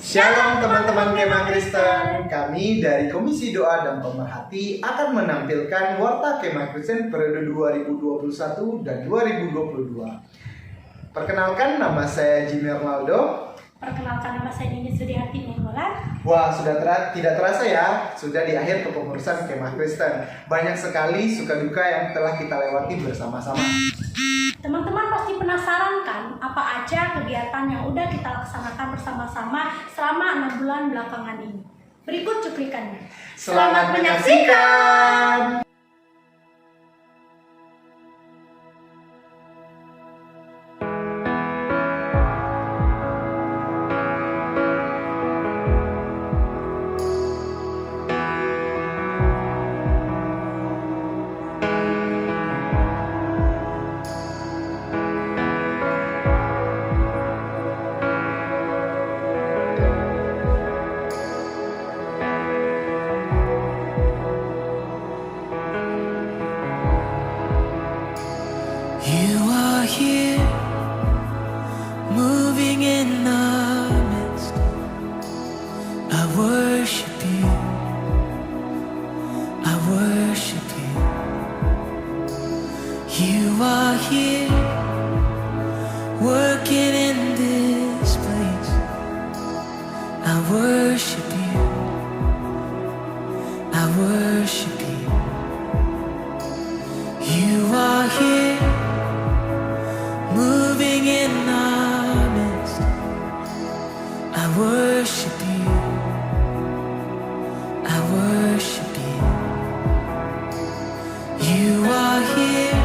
Shalom teman-teman Kemah Kristen. Kami dari Komisi Doa dan Pemerhati akan menampilkan Warta Kemah Kristen periode 2021 dan 2022. Perkenalkan, nama saya Jimmy Ronaldo. Perkenalkan, nama saya Nini Sudiati Menggolan. Wah, tidak terasa ya, sudah di akhir kepengurusan Kemah Kristen. Banyak sekali suka duka yang telah kita lewati bersama-sama. Teman-teman pasti penasaran kan, apa aja kegiatan yang udah kita laksanakan bersama-sama selama 6 bulan belakangan ini. Berikut cuplikannya. Selamat menyaksikan! You are here, moving in our midst. I worship you, I worship you. You are here, working in this place. I worship you, I worship you. You are here, moving in our midst. I worship you, I worship you. You are here,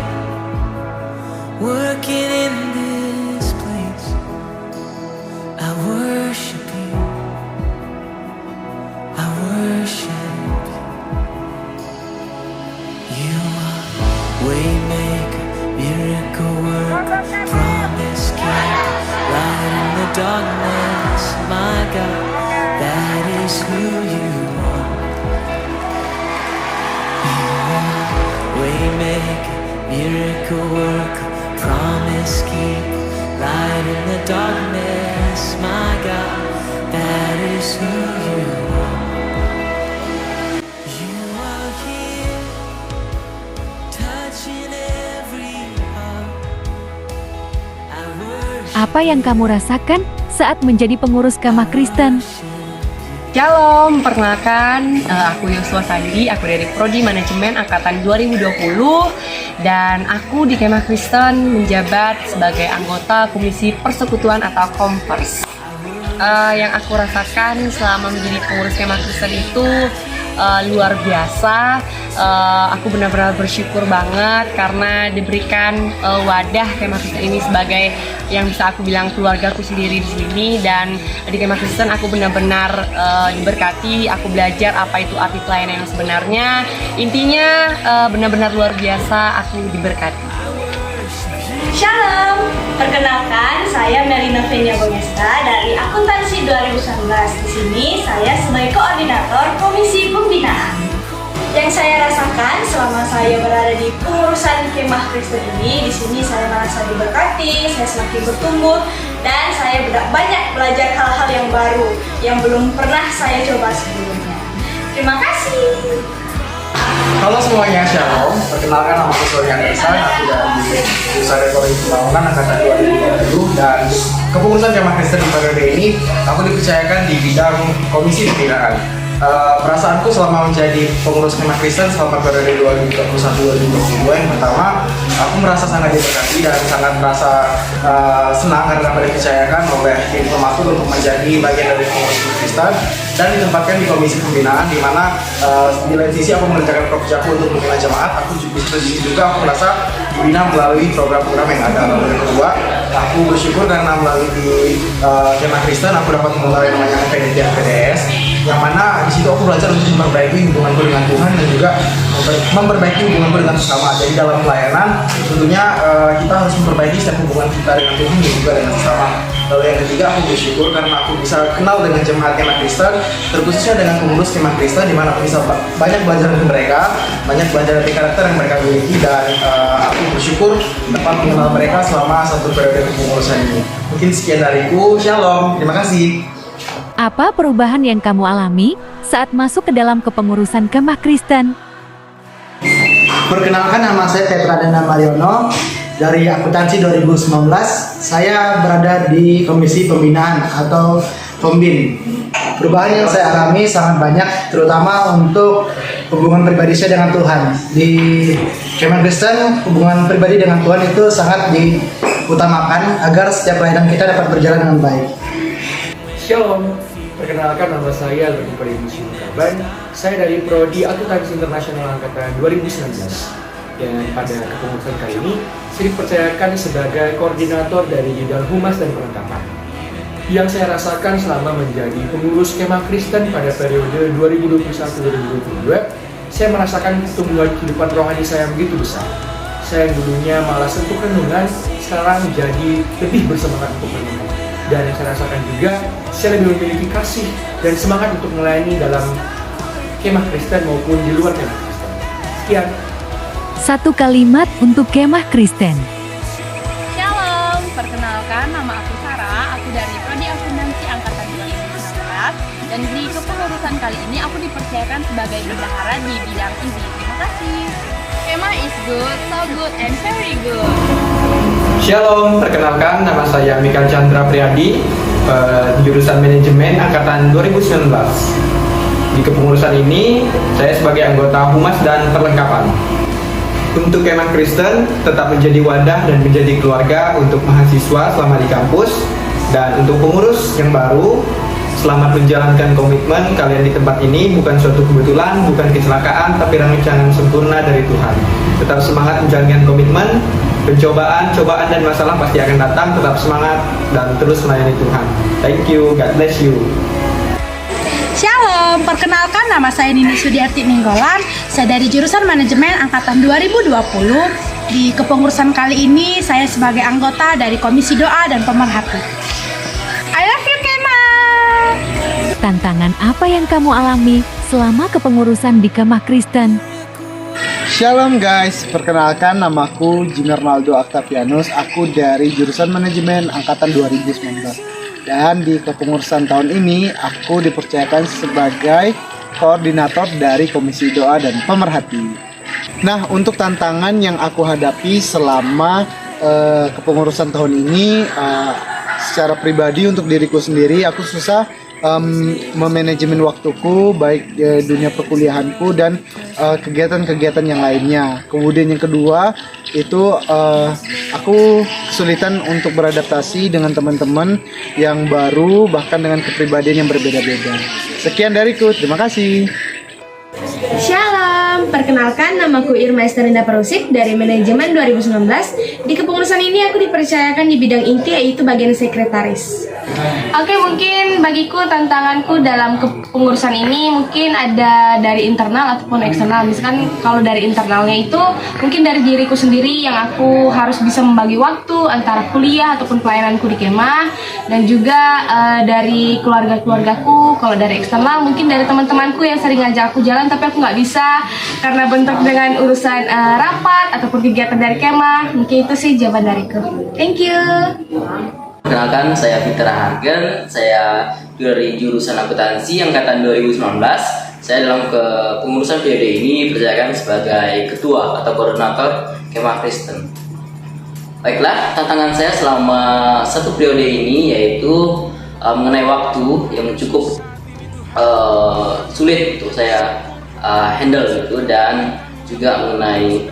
working in this place. I worship you, I worship you. You are waymaker, miracle worker, promise keeper, light in the darkness. My God, that is who you are. You are waymaker, miracle worker, promise keeper, light in the darkness. My God, that is who you are. You are here, touching every heart. I worship. Apa yang kamu rasakan saat menjadi pengurus Kemah Kristen? Shalom, perkenalkan aku Yosua Sandi, aku dari Prodi Manajemen Angkatan 2020 dan aku di Kemah Kristen menjabat sebagai anggota Komisi Persekutuan atau Kompers. Yang aku rasakan selama menjadi pengurus Kemah Kristen itu luar biasa. Aku benar-benar bersyukur banget karena diberikan wadah Kemah Kristen ini sebagai yang bisa aku bilang keluargaku sendiri di sini, dan di Kemah Kristen aku benar-benar diberkati. Aku belajar apa itu arti pelayanan yang sebenarnya. Intinya benar-benar luar biasa, aku diberkati. Shalom, perkenalkan saya Melina Venia Bongesta dari Akuntansi 2019. Di sini saya sebagai koordinator Komisi Pembinaan. Yang saya rasakan selama saya berada di pengurusan Kemah Kristen ini, di sini saya merasa diberkati, saya semakin bertumbuh, dan saya banyak belajar hal-hal yang baru yang belum pernah saya coba sebelumnya. Terima kasih. Halo semuanya, Shalom. Perkenalkan, nama aku Suryan Esa. Aku dari Jurusan Ekonomi Pembangunan Angkatan 2020, dan kepengurusan Kemah Kristen di periode ini aku dipercayakan di bidang Komisi Pembinaan. Perasaanku selama menjadi pengurus Kemah Kristen selama periode 2021-2022, yang pertama, aku merasa sangat diberkati dan sangat merasa senang karena dapat dipercayakan oleh tim pematur untuk menjadi bagian dari pengurus Kemah Kristen dan ditempatkan di Komisi Pembinaan, di mana di lain sisi aku mengerjakan pekerjaanku untuk membina jemaat. Aku juga aku merasa dibina melalui program-program yang ada. Lalu yang kedua, aku bersyukur karena melalui di Kemah Kristen aku dapat mengenalai namanya penelitian PDS, yang mana di situ aku belajar untuk memperbaiki hubunganku dengan Tuhan dan juga memperbaiki hubunganku dengan sesama. Jadi dalam pelayanan tentunya kita harus memperbaiki setiap hubungan kita dengan Tuhan dan juga dengan sesama. Lalu yang ketiga, aku bersyukur karena aku bisa kenal dengan jemaat Kemah Kristen, terkhususnya dengan pengurus Kemah Kristen, di mana aku bisa banyak belajar dari mereka, banyak belajar dari karakter yang mereka miliki, dan aku bersyukur dapat mengenal mereka selama satu periode kepengurusan ini. Mungkin sekian dariku, shalom, terima kasih. Apa perubahan yang kamu alami saat masuk ke dalam kepengurusan Kemah Kristen? Perkenalkan, nama saya Tetradana Mariono dari akuntansi 2019. Saya berada di Komisi Pembinaan atau Kombin. Perubahan yang saya alami sangat banyak, terutama untuk hubungan pribadi saya dengan Tuhan. Di Kemah Kristen, hubungan pribadi dengan Tuhan itu sangat diutamakan agar setiap pelayanan kita dapat berjalan dengan baik. Shalom, perkenalkan nama saya Lodi Perimusi Kaban. Saya dari Prodi Akuntansi Internasional Angkatan 2019. Dan pada kepengurusan kali ini, saya dipercayakan sebagai koordinator dari bidang humas dan perlengkapan. Yang saya rasakan selama menjadi pengurus Kemah Kristen pada periode 2021-2022, saya merasakan pertumbuhan kehidupan rohani saya yang begitu besar. Saya yang dulunya malas untuk renungan, sekarang menjadi lebih bersemangat untuk renungan. Dan yang saya rasakan juga, saya lebih memiliki kasih dan semangat untuk melayani dalam Kemah Kristen maupun di luar Kemah Kristen. Sekian. Satu kalimat untuk Kemah Kristen. Shalom, perkenalkan nama aku Sarah, aku dari Prodi Akuntansi Angkatan 2019 dan di kepengurusan kali ini aku dipercayakan sebagai bendahara di bidang ini. Terima kasih. Kemah is good, so good and very good. Shalom, perkenalkan nama saya Mikael Chandra Priadi, jurusan Manajemen Angkatan 2019. Di kepengurusan ini, saya sebagai anggota Humas dan Perlengkapan. Untuk Kemah Kristen, tetap menjadi wadah dan menjadi keluarga untuk mahasiswa selama di kampus. Dan untuk pengurus yang baru, selamat menjalankan komitmen kalian di tempat ini. Bukan suatu kebetulan, bukan kecelakaan, tapi rancangan sempurna dari Tuhan. Tetap semangat menjalankan komitmen. Pencobaan, cobaan dan masalah pasti akan datang. Tetap semangat dan terus melayani Tuhan. Thank you, God bless you. Shalom, perkenalkan nama saya Nini Sudiarti Ninggolan. Saya dari jurusan Manajemen Angkatan 2020. Di kepengurusan kali ini saya sebagai anggota dari Komisi Doa dan Pemerhati. I love you, Kemah! Tantangan apa yang kamu alami selama kepengurusan di Kemah Kristen? Shalom guys, perkenalkan namaku Jinernaldo Octavianus. Aku dari jurusan Manajemen Angkatan 2019. Dan di kepengurusan tahun ini aku dipercayakan sebagai koordinator dari Komisi Doa dan Pemerhati. Nah, untuk tantangan yang aku hadapi selama kepengurusan tahun ini, secara pribadi untuk diriku sendiri aku susah memanajemen waktuku, baik dunia perkuliahanku dan kegiatan-kegiatan yang lainnya. Kemudian yang kedua itu aku kesulitan untuk beradaptasi dengan teman-teman yang baru, bahkan dengan kepribadian yang berbeda-beda. Sekian dariku, terima kasih. Shalom, perkenalkan namaku Irma Estarinda Perusik dari Manajemen 2019. Di kepengurusan ini aku dipercayakan di bidang inti, yaitu bagian sekretaris. Oke, mungkin bagiku tantanganku dalam kepengurusan ini mungkin ada dari internal ataupun eksternal. Misalkan kalau dari internalnya itu mungkin dari diriku sendiri yang aku harus bisa membagi waktu antara kuliah ataupun pelayananku di kemah, dan juga dari keluarga-keluargaku. Kalau dari eksternal mungkin dari teman-temanku yang sering ngajak aku jalan tapi aku nggak bisa karena bentrok dengan urusan rapat ataupun kegiatan dari kemah. Mungkin itu sih jawaban dariku. Thank you. Perkenalkan, saya Fitra Hargen, saya dari jurusan akuntansi angkatan 2019. Saya dalam kepengurusan periode ini dipercayakan sebagai ketua atau koordinator Kemah Kristen. Baiklah, tantangan saya selama satu periode ini yaitu mengenai waktu yang cukup sulit untuk saya handle gitu, dan juga mengenai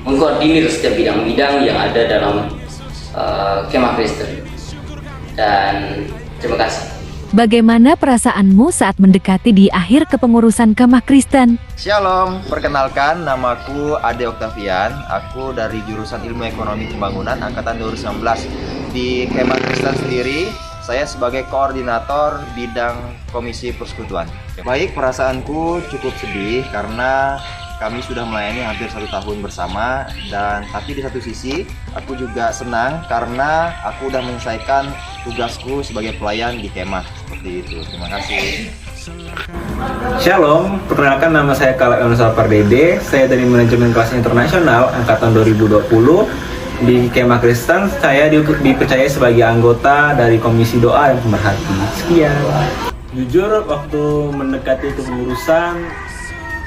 mengkoordinir setiap bidang-bidang yang ada dalam Kemah Kristen. Dan terima kasih. Bagaimana perasaanmu saat mendekati di akhir kepengurusan Kemah Kristen? Shalom, perkenalkan namaku Ade Octavian. Aku dari jurusan Ilmu Ekonomi Pembangunan angkatan 2019. Di Kemah Kristen sendiri, saya sebagai koordinator bidang Komisi Persekutuan. Baik, perasaanku cukup sedih karena kami sudah melayani hampir 1 tahun bersama, dan tapi di satu sisi aku juga senang karena aku sudah menyelesaikan tugasku sebagai pelayan di kemah. Seperti itu. Terima kasih. Shalom, perkenalkan nama saya Kaleb Emmanuel Pardede. Saya dari Manajemen Kelas Internasional angkatan 2020. Di Kemah Kristen, saya dipercaya sebagai anggota dari Komisi Doa dan Pemerhati. Sekian. Jujur, waktu mendekati kepengurusan,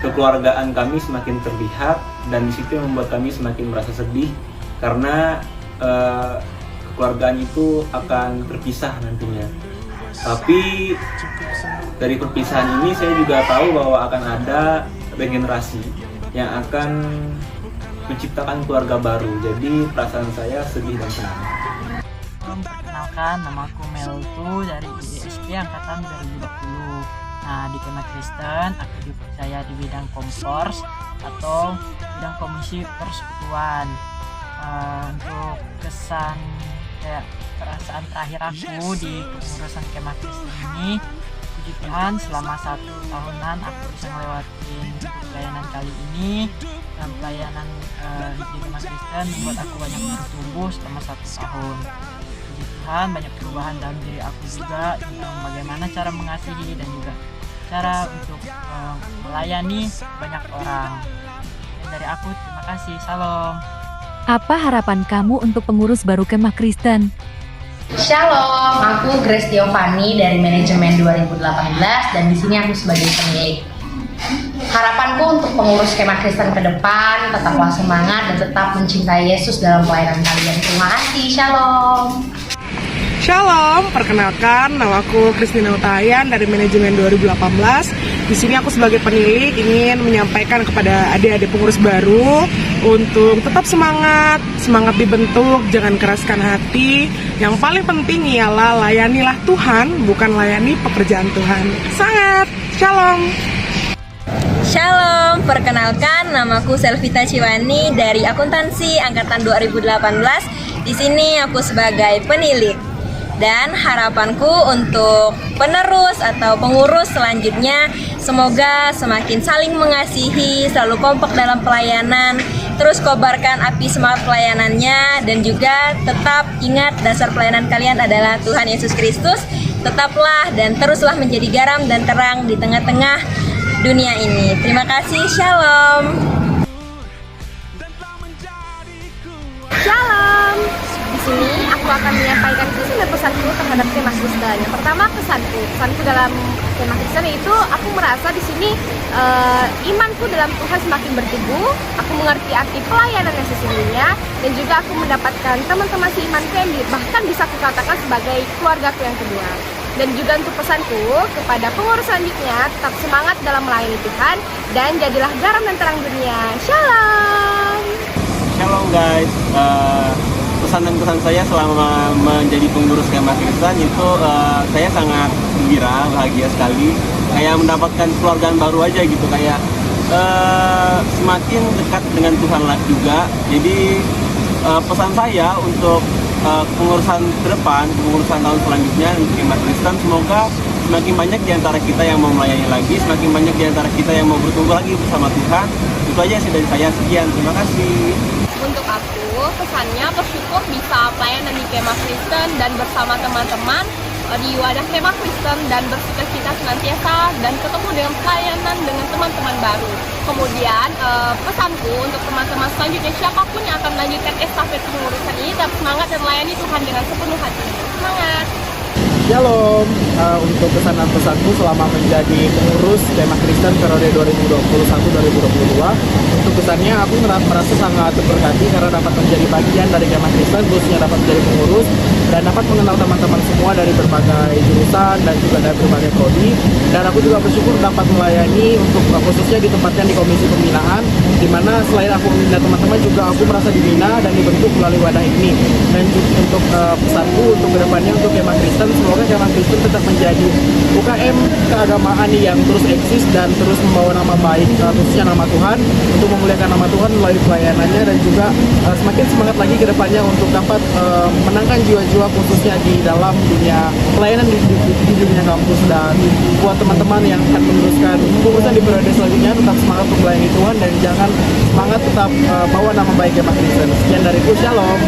kekeluargaan kami semakin terlihat dan disitu membuat kami semakin merasa sedih karena kekeluargaan itu akan berpisah nantinya. Tapi dari perpisahan ini saya juga tahu bahwa akan ada regenerasi yang akan menciptakan keluarga baru. Jadi perasaan saya sedih dan senang. Perkenalkan, nama aku Meltu dari IDSP Angkatan 2020. Nah, di Kemah Kristen, aku dipercaya di bidang kompors atau bidang komisi persekutuan. Untuk kesan kayak perasaan terakhir aku di kepengurusan Kemah Kristen ini, puji Tuhan selama 1 tahunan aku bisa melewati pelayanan kali ini, dan pelayanan di Kemah Kristen membuat aku banyak bertumbuh selama 1 tahun. Puji Tuhan, banyak perubahan dalam diri aku juga tentang bagaimana cara mengasihi dan juga cara untuk melayani banyak orang. Dan dari aku, terima kasih. Salam. Apa harapan kamu untuk pengurus baru Kemah Kristen? Shalom, aku Grace Giovanni dari manajemen 2018 dan di sini aku sebagai pemilik. Harapanku untuk pengurus Kemah Kristen ke depan, tetaplah semangat dan tetap mencintai Yesus dalam pelayanan kalian. Terima kasih, shalom. Shalom, perkenalkan namaku Christina Utayan dari manajemen 2018. Di sini aku sebagai penilik ingin menyampaikan kepada adik-adik pengurus baru untuk tetap semangat dibentuk, jangan keraskan hati. Yang paling penting ialah layanilah Tuhan, bukan layani pekerjaan Tuhan. Sangat, shalom. Shalom, perkenalkan namaku Selvita Ciwani dari akuntansi angkatan 2018. Di sini aku sebagai penilik. Dan harapanku untuk penerus atau pengurus selanjutnya, semoga semakin saling mengasihi, selalu kompak dalam pelayanan, terus kobarkan api semangat pelayanannya, dan juga tetap ingat dasar pelayanan kalian adalah Tuhan Yesus Kristus. Tetaplah dan teruslah menjadi garam dan terang di tengah-tengah dunia ini. Terima kasih, shalom. Shalom. Di sini aku akan menyampaikan pesan dan pesanku terhadap Kemah Kristen. Yang pertama, pesanku dalam Kemah Kristen itu aku merasa di sini imanku dalam Tuhan semakin bertumbuh. Aku mengerti arti pelayanan yang sesungguhnya dan juga aku mendapatkan teman-teman seimanku yang bahkan bisa kukatakan sebagai keluargaku yang kedua. Dan juga untuk pesanku kepada pengurus selanjutnya, tetap semangat dalam melayani Tuhan dan jadilah garam dan terang dunia. Shalom. Shalom guys. Pesan dan kesan saya selama menjadi pengurus Kemah Kristen itu saya sangat gembira, bahagia sekali, kayak mendapatkan keluargaan baru aja gitu, kayak semakin dekat dengan Tuhan juga. Jadi pesan saya untuk pengurusan ke depan, pengurusan tahun selanjutnya untuk Kemah Kristen, semoga semakin banyak di antara kita yang mau melayani lagi, semakin banyak di antara kita yang mau bertumbuh lagi bersama Tuhan. Itu aja sih dari saya, sekian, terima kasih. Untuk aku, pesannya bersyukur bisa pelayanan di Kemah Kristen dan bersama teman-teman di wadah Kemah Kristen dan bersukacita senantiasa dan ketemu dengan pelayanan dengan teman-teman baru. Kemudian pesanku untuk teman-teman selanjutnya, siapapun yang akan melanjutkan estafet pengurusan ini, tetap semangat dan melayani Tuhan dengan sepenuh hati. Semangat! Shalom, untuk pesan dan pesanku selama menjadi pengurus Kemah Kristen periode 2021-2022. Untuk pesannya, aku merasa sangat berkati karena dapat menjadi bagian dari Kemah Kristen, khususnya dapat menjadi pengurus dan dapat mengenal teman-teman semua dari berbagai jurusan dan juga dari berbagai prodi. Dan aku juga bersyukur dapat melayani untuk khususnya ditempatkan di komisi pembinaan, di mana selain aku membina teman-teman juga aku merasa dibina dan dibentuk melalui wadah ini. Dan untuk pesanku untuk kedepannya untuk Kemah Kristen, semoga Kemah Kristen tetap menjadi UKM keagamaan yang terus eksis dan terus membawa nama baik, khususnya nama Tuhan, untuk memuliakan nama Tuhan melalui pelayanannya, dan juga semakin semangat lagi ke depannya untuk dapat menangkan jiwa-jiwa khususnya di dalam dunia pelayanan di dunia kampus. Dan buat teman-teman yang akan meneruskan pengurusan di periode selanjutnya, tetap semangat untuk melayani Tuhan dan jangan semangat, tetap bawa nama baik Kemah Kristen. Sekian dariku, shalom.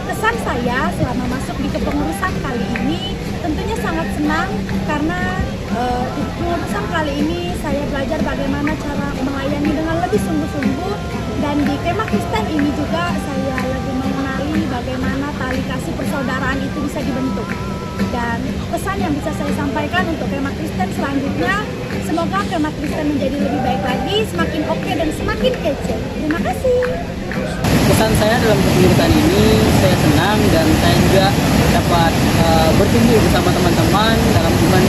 Pesan saya selama masuk di kepengurusan kali ini tentunya sangat senang karena di kepengurusan kali ini saya belajar bagaimana cara melayani dengan lebih sungguh-sungguh, dan di Kemah Kristen ini juga saya lebih mengenal bagaimana tali kasih persaudaraan itu bisa dibentuk. Dan pesan yang bisa saya sampaikan untuk Kemah Kristen selanjutnya, semoga Kemah Kristen menjadi lebih baik lagi, semakin oke dan semakin kece. Terima kasih. Pesan saya dalam kepengurusan ini, saya senang dan saya juga dapat bertumbuh bersama teman-teman dalam iman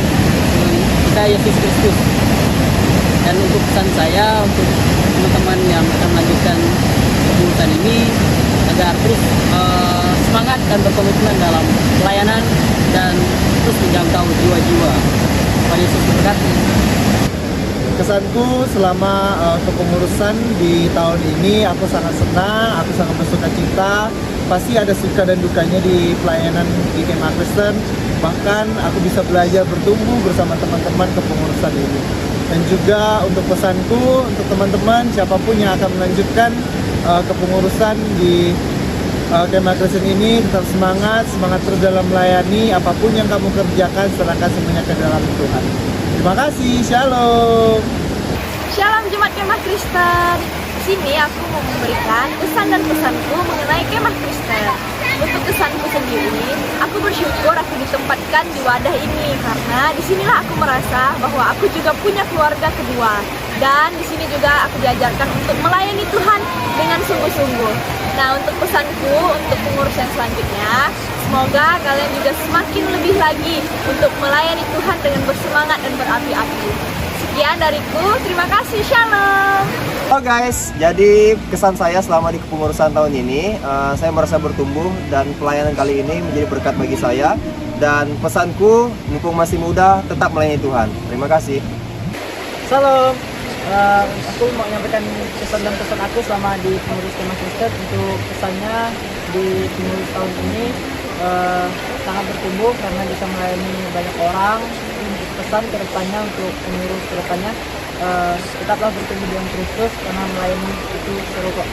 kita Yesus Kristus. Dan untuk pesan saya untuk teman-teman yang akan melanjutkan kepengurusan ini, agar terus semangat dan berkomitmen dalam pelayanan dan terus menjangkau jiwa-jiwa. Tuhan Yesus memberkati. Kesanku selama kepengurusan di tahun ini, aku sangat senang, aku sangat bersuka cita. Pasti ada suka dan dukanya di pelayanan di Kemah Kristen. Bahkan aku bisa belajar bertumbuh bersama teman-teman kepengurusan ini. Dan juga untuk pesanku untuk teman-teman siapapun yang akan melanjutkan kepengurusan di Kemah Kristen ini, tetap semangat terus dalam melayani. Apapun yang kamu kerjakan, serahkan semuanya ke dalam Tuhan. Terima kasih, shalom. Shalom Jemaat Kemah Kristen. Di sini aku mau memberikan kesan dan pesanku mengenai Kemah Kristen. Untuk kesanku sendiri, aku bersyukur aku ditempatkan di wadah ini karena disinilah aku merasa bahwa aku juga punya keluarga kedua. Dan di sini juga aku diajarkan untuk melayani Tuhan dengan sungguh-sungguh. Nah, untuk pesanku untuk pengurus yang selanjutnya, semoga kalian juga semakin lebih lagi untuk melayani Tuhan dengan bersemangat dan berapi-api. Sekian dariku, terima kasih, shalom. Halo guys, jadi kesan saya selama di kepengurusan tahun ini, saya merasa bertumbuh dan pelayanan kali ini menjadi berkat bagi saya. Dan pesanku, mumpung masih muda, tetap melayani Tuhan. Terima kasih. Salam. Aku mau menyampaikan kesan dan pesan aku selama di pengurus Kemah Kristen. Untuk kesannya di pengurus tahun ini sangat bertumbuh karena bisa melayani banyak orang. Untuk pesan ke depannya untuk pengurus ke depannya, tetaplah bertumbuh dengan Kristus karena melayani itu seru kok.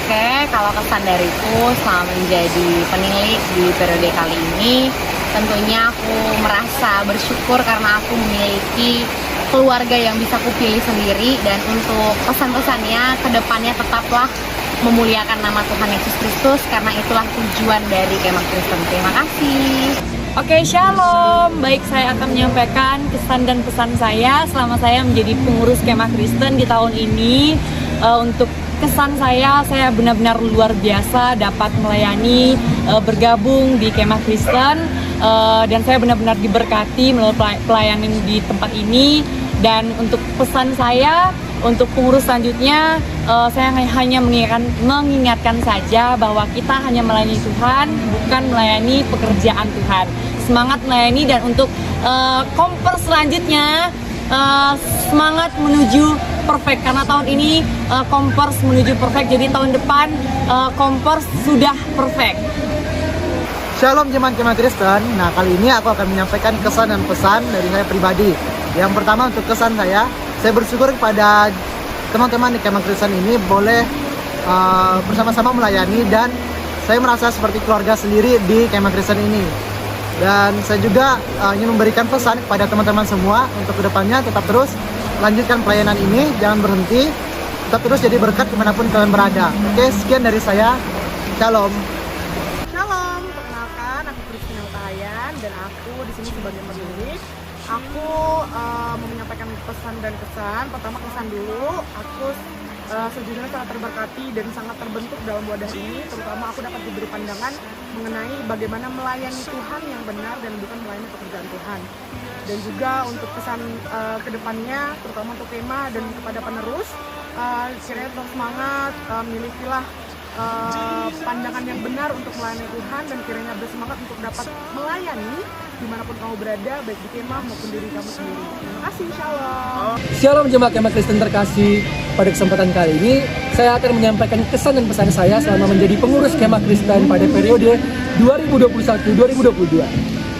Oke, kalau kesan dariku selama menjadi penilik di periode kali ini, tentunya aku merasa bersyukur karena aku memiliki keluarga yang bisa kupilih sendiri. Dan untuk pesan-pesannya ke depannya, tetaplah memuliakan nama Tuhan Yesus Kristus karena itulah tujuan dari Kemah Kristen. Terima kasih. Oke, shalom. Baik, saya akan menyampaikan kesan dan pesan saya selama saya menjadi pengurus Kemah Kristen di tahun ini. Untuk kesan saya benar-benar luar biasa dapat melayani, bergabung di Kemah Kristen, dan saya benar-benar diberkati melalui pelayanan di tempat ini. Dan untuk pesan saya untuk pengurus selanjutnya, saya hanya mengingatkan saja bahwa kita hanya melayani Tuhan, bukan melayani pekerjaan Tuhan. Semangat melayani. Dan untuk kompers selanjutnya, semangat menuju perfect karena tahun ini kompers menuju perfect. Jadi tahun depan kompers sudah perfect. Shalom jemaat Kemah Kristen. Nah, kali ini aku akan menyampaikan kesan dan pesan dari saya pribadi. Yang pertama, untuk kesan saya bersyukur kepada teman-teman di Kemah Kristen ini boleh bersama-sama melayani, dan saya merasa seperti keluarga sendiri di Kemah Kristen ini. Dan saya juga ingin memberikan pesan kepada teman-teman semua untuk kedepannya tetap terus lanjutkan pelayanan ini, jangan berhenti, tetap terus jadi berkat dimanapun kalian berada. Oke, sekian dari saya. Shalom. Shalom, perkenalkan aku Christina Utahayan dan aku di sini sebagai pemilik. Aku mau menyampaikan pesan dan kesan. Pertama, kesan dulu. Aku sejujurnya sangat terberkati dan sangat terbentuk dalam wadah ini. Terutama aku dapat diberi pandangan mengenai bagaimana melayani Tuhan yang benar dan bukan melayani pekerjaan Tuhan. Dan juga untuk pesan kedepannya, terutama untuk Kemah dan kepada penerus, kiranya tetap semangat, milikilah pandangan yang benar untuk melayani Tuhan, dan kiranya bersemangat untuk dapat melayani dimanapun kamu berada, baik di Kemah maupun diri kamu sendiri. Terima kasih, shalom. Shalom jemaat Kemah Kristen terkasih. Pada kesempatan kali ini, saya akan menyampaikan kesan dan pesan saya selama menjadi pengurus Kemah Kristen pada periode 2021-2022.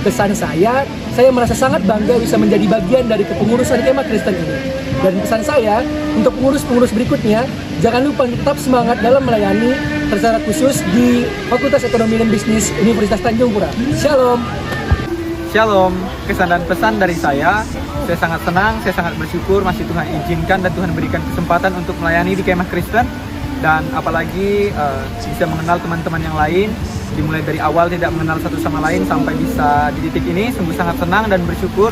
Kesan saya merasa sangat bangga bisa menjadi bagian dari kepengurusan Kemah Kristen ini. Dan pesan saya untuk pengurus-pengurus berikutnya, jangan lupa tetap semangat dalam melayani, secara khusus di Fakultas Ekonomi dan Bisnis Universitas Tanjung Pura. Shalom. Shalom, kesan dan pesan dari saya sangat senang, saya sangat bersyukur masih Tuhan izinkan dan Tuhan berikan kesempatan untuk melayani di Kemah Kristen. dan apalagi bisa mengenal teman-teman yang lain, dimulai dari awal tidak mengenal satu sama lain sampai bisa di titik ini. Sungguh sangat senang dan bersyukur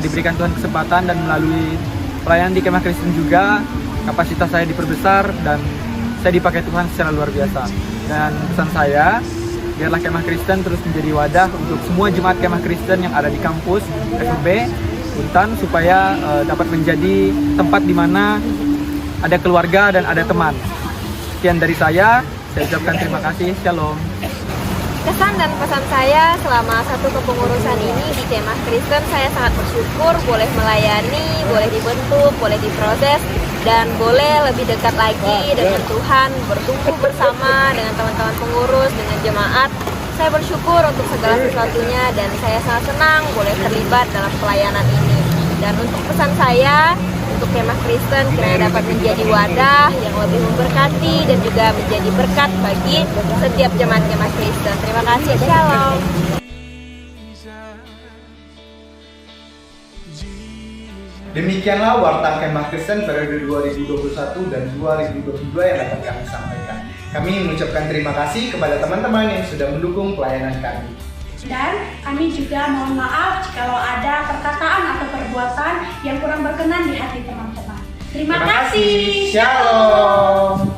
diberikan Tuhan kesempatan, dan melalui pelayanan di Kemah Kristen juga kapasitas saya diperbesar dan saya dipakai Tuhan secara luar biasa. Dan pesan saya, biarlah Kemah Kristen terus menjadi wadah untuk semua jemaat Kemah Kristen yang ada di kampus FUB Untan, supaya dapat menjadi tempat di mana ada keluarga dan ada teman. Sekian dari saya ucapkan terima kasih. Shalom. Kesan dan pesan saya selama satu kepengurusan ini di Kemah Kristen, saya sangat bersyukur boleh melayani, boleh dibentuk, boleh diproses, dan boleh lebih dekat lagi dengan Tuhan, bertumbuh bersama dengan teman-teman pengurus, dengan jemaat. Saya bersyukur untuk segala sesuatunya, dan saya sangat senang boleh terlibat dalam pelayanan ini. Dan untuk pesan saya untuk Kemah Kristen, kiranya dapat menjadi wadah yang lebih memberkati dan juga menjadi berkat bagi setiap jemaat Kemah Kristen. Terima kasih, shalom. Demikianlah Warta Kemah Kristen periode 2021 dan 2022 yang dapat kami sampaikan. Kami mengucapkan terima kasih kepada teman-teman yang sudah mendukung pelayanan kami. Dan kami juga mohon maaf jikalau ada perkataan atau perbuatan yang kurang berkenan di hati teman-teman. Terima kasih. Shalom.